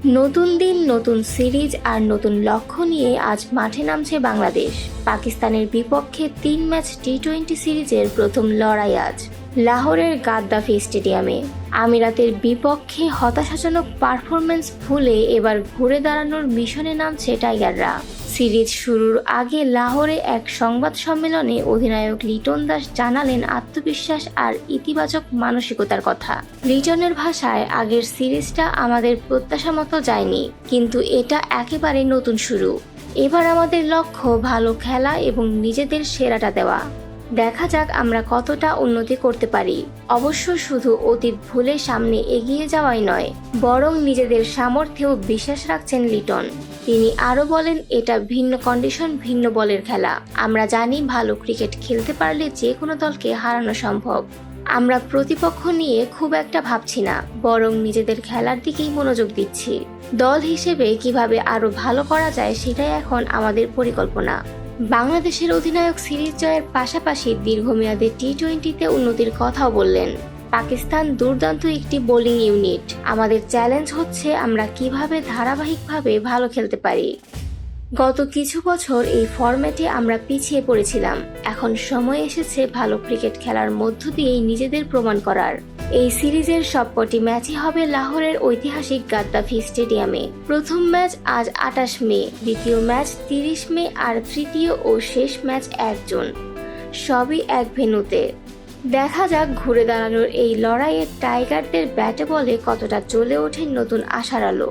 নতুন দিন, নতুন সিরিজ আর নতুন লক্ষ্য নিয়ে আজ মাঠে নামছে বাংলাদেশ। পাকিস্তানের বিপক্ষে 3 ম্যাচ টি-20 সিরিজের প্রথম লড়াই আজ লাহোরের গাদ্দাফি স্টেডিয়ামে। আমিরাতের বিপক্ষে হতাশাজনক পারফরম্যান্স ভুলে এবার ঘুরে দাঁড়ানোর মিশনে নামছে টাইগাররা। সিরিজ শুরুর আগে লাহোরে এক সংবাদ সম্মেলনে অধিনায়ক লিটন দাস জানালেন আত্মবিশ্বাস আর ইতিবাচক মানসিকতার কথা। লিটনের ভাষায়, আগের সিরিজটা আমাদের প্রত্যাশা মতো যায়নি, কিন্তু এটা একেবারে নতুন শুরু। এবার আমাদের লক্ষ্য ভালো খেলা এবং নিজেদের সেরাটা দেওয়া। দেখা যাক আমরা কতটা উন্নতি করতে পারি। অবশ্য শুধু অতীত ভুলে সামনে এগিয়ে যাওয়াই নয়, বরং নিজেদের সামর্থ্যেও বিশ্বাস রাখছেন লিটন। তিনি আরও বলেন, এটা ভিন্ন কন্ডিশন, ভিন্ন বলের খেলা। আমরা জানি ভালো ক্রিকেট খেলতে পারলে যে কোনো দলকে হারানো সম্ভব। আমরা প্রতিপক্ষ নিয়ে খুব একটা ভাবছি না, বরং নিজেদের খেলার দিকেই মনোযোগ দিচ্ছি। দল হিসেবে কিভাবে আরও ভালো করা যায় সেটাই এখন আমাদের পরিকল্পনা। বাংলাদেশের অধিনায়ক সিরিজ জয়ের পাশাপাশি দীর্ঘমেয়াদে টি-20তে উন্নতির কথাও বললেন। পাকিস্তান দুর্দান্ত একটি বোলিং ইউনিট। আমাদের চ্যালেঞ্জ হচ্ছে আমরা কিভাবে ধারাবাহিকভাবে ভালো খেলতে পারি। গত কিছু বছর এই ফরম্যাটে আমরা পিছিয়ে পড়েছিলাম। এখন সময় এসেছে ভালো ক্রিকেট খেলার মধ্য দিয়েই নিজেদের প্রমাণ করার। এই সিরিজের সবকটি ম্যাচই হবে লাহোরের ঐতিহাসিক গাদ্দাফি স্টেডিয়ামে। প্রথম ম্যাচ আজ 28 মে, দ্বিতীয় ম্যাচ 30 মে আর তৃতীয় ও শেষ ম্যাচ 1 জুন। সবই এক ভেন্যুতে। দেখা যাক ঘুরে দাঁড়ানোর এই লড়াইয়ে টাইগারদের ব্যাটে বলে কতটা জ্বলে ওঠে নতুন আশার আলো।